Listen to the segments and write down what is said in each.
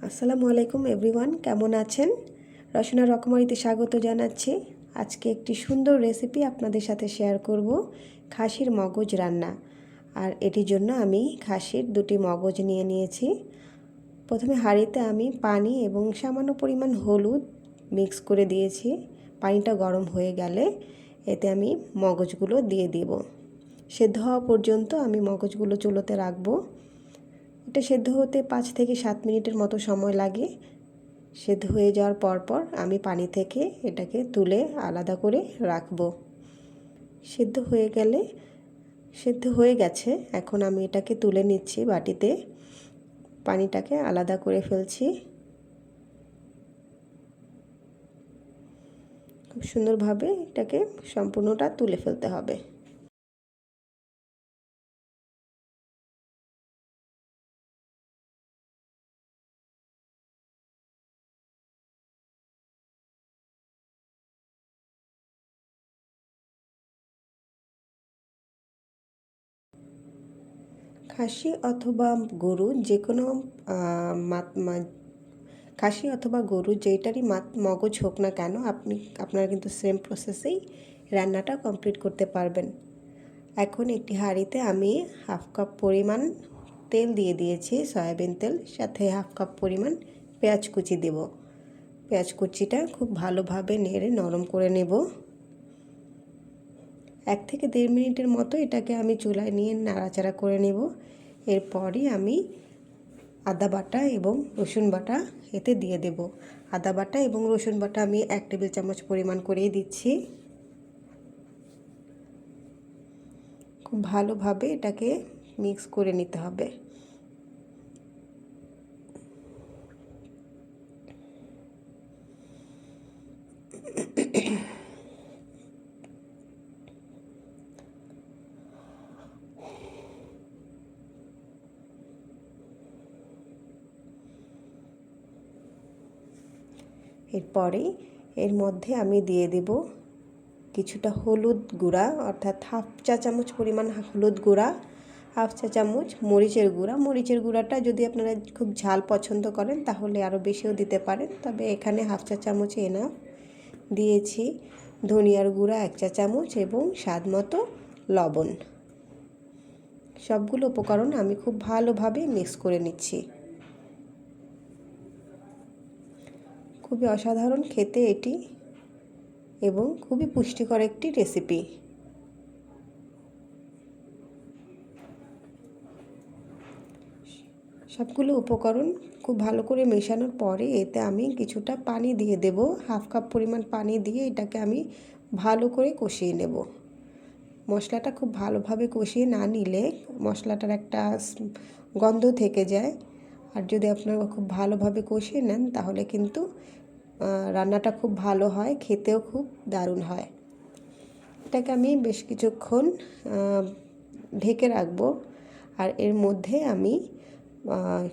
আসসালামু আলাইকুম এভরিওয়ান, কেমন আছেন? রসনা রকমারিতে স্বাগত জানাচ্ছি। আজকে একটি সুন্দর রেসিপি আপনাদের সাথে শেয়ার করব, খাসির মগজ রান্না। আর এটির জন্য আমি খাসির দুটি মগজ নিয়ে নিয়েছি। প্রথমে হাঁড়িতে আমি পানি এবং সামান্য পরিমাণ হলুদ মিক্স করে দিয়েছি। পানিটা গরম হয়ে গেলে এতে আমি মগজগুলো দিয়ে দেব। সেদ্ধ হওয়া পর্যন্ত আমি মগজগুলো চুলোতে রাখবো। এটা সেদ্ধ হতে 5 থেকে 7 মিনিটের মতো সময় লাগে। সেদ্ধ হয়ে যাওয়ার পর আমি পানি থেকে এটাকে তুলে আলাদা করে রাখবো। সেদ্ধ হয়ে গেছে, এখন আমি এটাকে তুলে নিচ্ছি বাটিতে। পানিটাকে আলাদা করে ফেলছি। খুব সুন্দরভাবে এটাকে সম্পূর্ণটা তুলে ফেলতে হবে। খাসি অথবা গরু যে কোনো খাসি অথবা গরু যেটারই মগজ হোক না কেন, আপনারা কিন্তু সেম প্রসেসেই রান্নাটা কমপ্লিট করতে পারবেন। এখন একটি হাঁড়িতে আমি হাফ কাপ পরিমাণ তেল দিয়ে দিয়েছি, সয়াবিন তেল, সাথে হাফ কাপ পরিমাণ পেঁয়াজ কুচি দেব। পেঁয়াজ কুচিটা খুব ভালোভাবে নেড়ে নরম করে নেব। 1 থেকে 1.5 মিনিটের মতো এটাকে আমি চুলায় নিয়ে নাড়াচাড়া করে নেব। এরপরই আমি আদা বাটা এবং রসুন বাটা এতে দিয়ে দেব। আদা বাটা এবং রসুন বাটা আমি 1 টেবিল চামচ পরিমাণ করেই দিচ্ছি। খুব ভালোভাবে এটাকে মিক্স করে নিতে হবে। এরপরে এর মধ্যে আমি দিয়ে দেব কিছুটা হলুদ গুঁড়া, অর্থাৎ হাফ চা চামচ পরিমাণ হলুদ গুঁড়া, হাফ চা চামচ মরিচের গুঁড়া। মরিচের গুঁড়াটা যদি আপনারা খুব ঝাল পছন্দ করেন তাহলে আরও বেশিও দিতে পারেন, তবে এখানে হাফ চা চামচ এনাফ। দিয়েছি ধনিয়ার গুঁড়া 1 চা চামচ এবং স্বাদ মতো লবণ। সবগুলো উপকরণ আমি খুব ভালোভাবে মিক্স করে নিচ্ছি। খুবই অসাধারণ খেতে এটি এবং খুবই পুষ্টিকর একটি রেসিপি। সবগুলো উপকরণ খুব ভালো করে মেশানোর পরে এতে আমি কিছুটা পানি দিয়ে দেব। হাফ কাপ পরিমাণ পানি দিয়ে এটাকে আমি ভালো করে কষিয়ে নেব। মশলাটা খুব ভালোভাবে কষিয়ে না নিলে মশলাটার একটা গন্ধ থেকে যায়। আর যদি আপনারা খুব ভালোভাবে কষিয়ে নেন তাহলে কিন্তু রান্নাটা খুব ভালো হয়, খেতেও খুব দারুণ হয়। এটাকে আমি বেশ কিছুক্ষণ ঢেকে রাখবো। আর এর মধ্যে আমি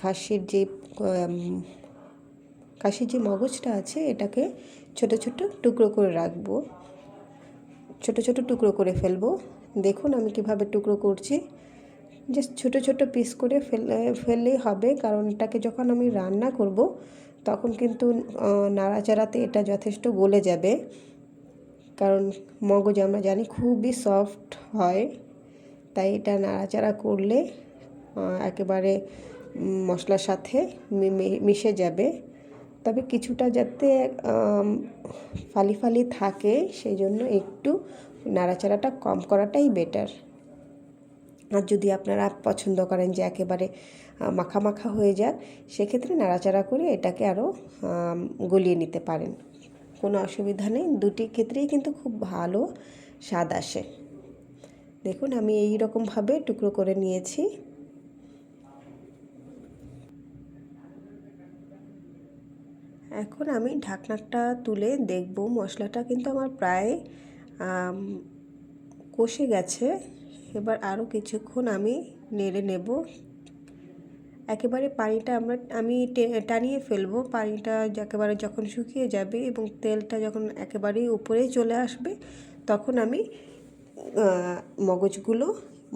খাসির যে মগজটা আছে এটাকে ছোট ছোট টুকরো করে রাখবো, ছোট ছোট টুকরো করে ফেলবো। দেখুন আমি কিভাবে টুকরো করছি। জাস্ট ছোট ছোট পিস করে ফেললেই হবে, কারণ এটাকে যখন আমি রান্না করব তখন কিন্তু নাড়াচাড়াতে এটা যথেষ্ট গলে যাবে। কারণ মগজ আমরা জানি খুবই সফট হয়, তাই এটা নাড়াচাড়া করলে একেবারে মশলার সাথে মিশে যাবে। তবে কিছুটা যাতে ফালি ফালি থাকে সেই জন্য একটু নাড়াচাড়াটা কম করাটাই বেটার। আর যদি আপনারা পছন্দ করেন যে একেবারে মাখা মাখা হয়ে যাক, সেক্ষেত্রে নাড়াচাড়া করে এটাকে আরও গলিয়ে নিতে পারেন, কোনো অসুবিধা নেই। দুটি ক্ষেত্রেই কিন্তু খুব ভালো স্বাদ আসে। দেখুন আমি এই রকমভাবে টুকরো করে নিয়েছি। এখন আমি ঢাকনাটা তুলে দেখব, মশলাটা কিন্তু আমার প্রায় কষে গেছে। এবার আরও কিছুক্ষণ আমি নেড়ে নেব। একেবারে পানিটা আমি টানিয়ে ফেলবো। পানিটা একেবারে যখন শুকিয়ে যাবে এবং তেলটা যখন একেবারেই উপরেই চলে আসবে তখন আমি মগজগুলো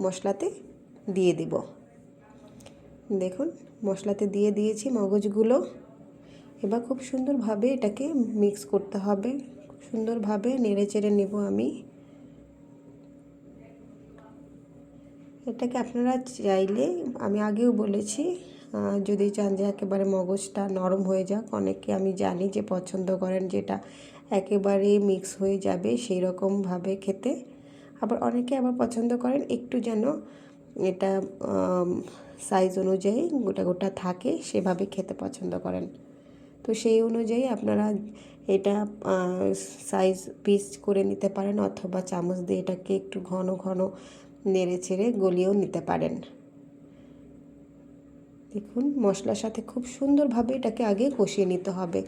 মশলাতে দিয়ে দেব। দেখুন মশলাতে দিয়ে দিয়েছি মগজগুলো। এবার খুব সুন্দরভাবে এটাকে মিক্স করতে হবে, সুন্দরভাবে নেড়ে চেড়ে নেব আমি। এটাকে আপনারা চাইলে, আমি আগেও বলেছি, যদি চান যে একেবারে মগজটা নরম হয়ে যাক, অনেকে আমি জানি যে পছন্দ করেন যেটা একেবারে মিক্স হয়ে যাবে সেই রকমভাবে খেতে। আবার অনেকে আবার পছন্দ করেন একটু যেন এটা সাইজ অনুযায়ী গোটা গোটা থাকে সেভাবে খেতে পছন্দ করেন। তো সেই অনুযায়ী আপনারা এটা সাইজ পিস করে নিতে পারেন, অথবা চামচ দিয়ে এটাকে একটু ঘন ঘন নেড়ে চেড়ে গলিয়েও নিতে পারেন। দেখুন মশলার সাথে খুব সুন্দরভাবে এটাকে আগে কষিয়ে নিতে হবে,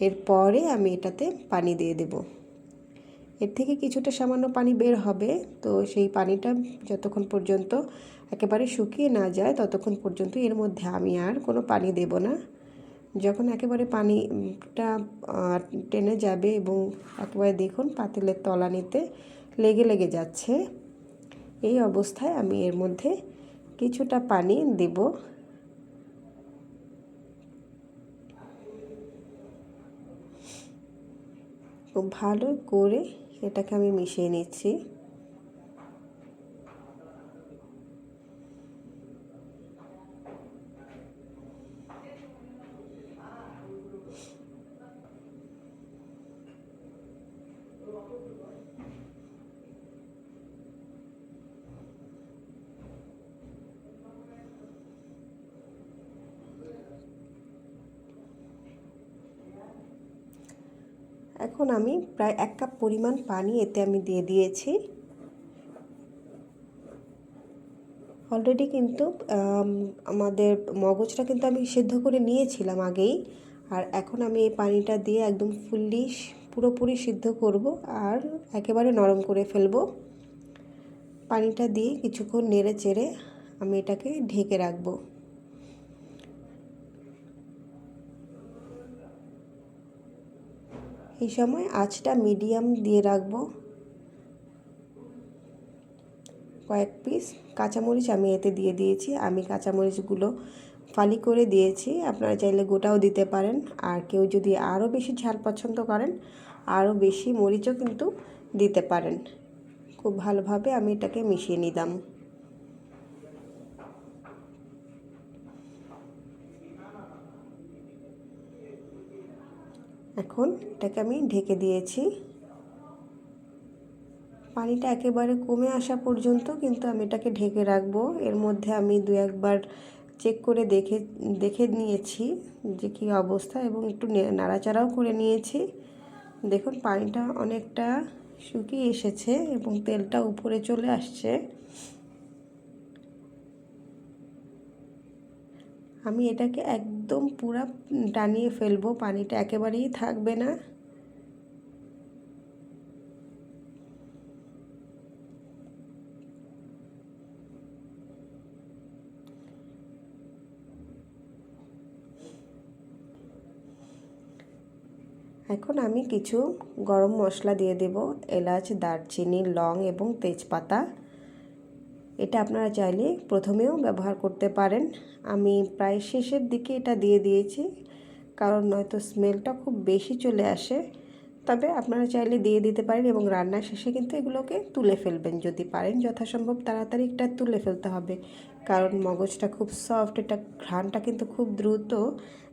এরপরে আমি এটাতে পানি দিয়ে দেব। এর থেকে কিছুটা সামান্য পানি বের হবে, তো সেই পানিটা যতক্ষণ পর্যন্ত একেবারে শুকিয়ে না যায় ততক্ষণ পর্যন্ত এর মধ্যে আমি আর কোনো পানি দেব না। যখন একেবারে পানিটা টেনে যাবে এবং একেবারে দেখুন পাতিলের তলানিতে লেগে লেগে যাচ্ছে, এই অবস্থায় আমি এর মধ্যে কিছুটা পানি দেব। খুব ভালো করে এটাকে আমি মিশিয়ে নিচ্ছি। এখন আমি প্রায় 1 কাপ পরিমাণ পানি এতে আমি দিয়ে দিয়েছি। অলরেডি কিন্তু আমাদের মগজটা কিন্তু আমি সিদ্ধ করে নিয়েছিলাম আগেই, আর এখন আমি এই পানিটা দিয়ে একদম পুরোপুরি সিদ্ধ করব আর একেবারে নরম করে ফেলবো। পানিটা দিয়ে কিছুক্ষণ নেড়ে চেড়ে আমি এটাকে ঢেকে রাখবো। এই সময় আঁচটা মিডিয়াম দিয়ে রাখবো। কয়েক পিস কাঁচামরিচ আমি এতে দিয়ে দিয়েছি। আমি কাঁচামরিচগুলো ফালি করে দিয়েছি, আপনারা চাইলে গোটাও দিতে পারেন। আর কেউ যদি আরও বেশি ঝাল পছন্দ করেন আরও বেশি মরিচও কিন্তু দিতে পারেন। খুব ভালোভাবে আমি এটাকে মিশিয়ে নিলাম। এখন এটাকে আমি ঢেকে দিয়েছি। পানিটা একেবারে কমে আসা পর্যন্ত কিন্তু আমি এটাকে ঢেকে রাখবো। এর মধ্যে আমি 2-1 বার চেক করে দেখে নিয়েছি যে কী অবস্থা, এবং একটু নাড়াচাড়াও করে নিয়েছি। দেখুন পানিটা অনেকটা শুকিয়ে এসেছে এবং তেলটা উপরে চলে আসছে। আমি এটাকে একদম পুরা টানিয়ে ফেলবো, পানিটা একেবারেই থাকবে না। এখন আমি কিছু গরম মশলা দিয়ে দেব, এলাচ, দারচিনি, লং এবং তেজপাতা। এটা আপনারা চাইলে প্রথমেও ব্যবহার করতে পারেন। আমি প্রায় শেষের দিকে এটা দিয়ে দিয়েছি, কারণ নয়তো স্মেলটা খুব বেশি চলে আসে। তবে আপনারা চাইলে দিয়ে দিতে পারেন এবং রান্নার শেষে কিন্তু এগুলোকে তুলে ফেলবেন যদি পারেন। যথাসম্ভব তাড়াতাড়ি এটা তুলে ফেলতে হবে, কারণ মগজটা খুব সফট, এটা ঘ্রাণটা কিন্তু খুব দ্রুত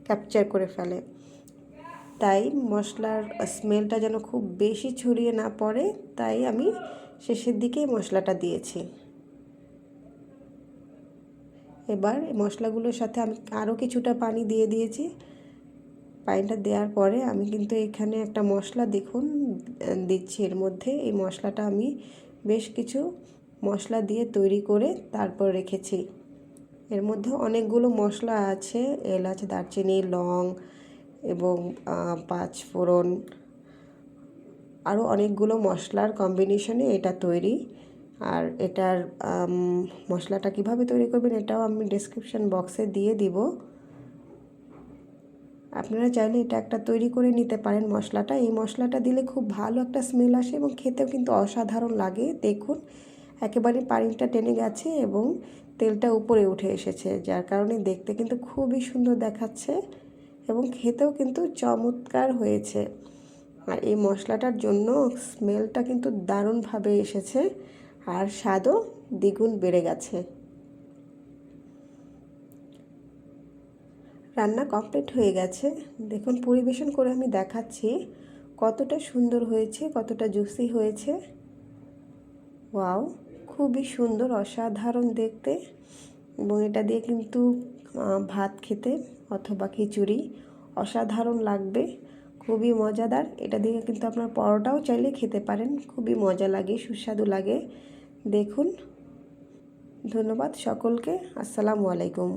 ক্যাপচার করে ফেলে। তাই মশলার স্মেলটা যেন খুব বেশি ছড়িয়ে না পড়ে, তাই আমি শেষের দিকে মশলাটা দিয়েছি। এবার মশলাগুলোর সাথে আমি আরও কিছুটা পানি দিয়ে দিয়েছি। পানিটা দেওয়ার পরে আমি কিন্তু এখানে একটা মশলা দেখুন দিচ্ছি এর মধ্যে। এই মশলাটা আমি বেশ কিছু মশলা দিয়ে তৈরি করে তারপর রেখেছি। এর মধ্যে অনেকগুলো মশলা আছে, এলাচ, দারচিনি, লং এবং 5 ফোড়ন, আরও অনেকগুলো মশলার কম্বিনেশনে এটা তৈরি। আর এটার মশলাটা কিভাবে তৈরি করবেন এটাও আমি ডেসক্রিপশন বক্সে দিয়ে দিব। আপনারা চাইলে এটা একটা তৈরি করে নিতে পারেন মশলাটা। এই মশলাটা দিলে খুব ভালো একটা স্মেল আসে এবং খেতেও কিন্তু অসাধারণ লাগে। দেখুন একেবারে পানিটা টেনে গেছে এবং তেলটা উপরে উঠে এসেছে, যার কারণে দেখতে কিন্তু খুবই সুন্দর দেখাচ্ছে এবং খেতেও কিন্তু চমৎকার হয়েছে। আর এই মশলাটার জন্য স্মেলটা কিন্তু দারুণভাবে এসেছে আর স্বাদও দ্বিগুণ বেড়ে গেছে। রান্না কমপ্লিট হয়ে গেছে, দেখুন পরিবেশন করে আমি দেখাচ্ছি কতটা সুন্দর হয়েছে, কতটা জুসি হয়েছে। ওয়াও, খুবই সুন্দর, অসাধারণ দেখতে। এবং এটা দিয়ে কিন্তু ভাত খেতে অথবা খিচুড়ি অসাধারণ লাগবে, খুবই মজাদার। এটা দিয়ে কিন্তু আপনার পরোটাও চাইলে খেতে পারেন, খুবই মজা লাগে, সুস্বাদু লাগে। দেখুন, ধন্যবাদ সকলকে। আসসালামু আলাইকুম।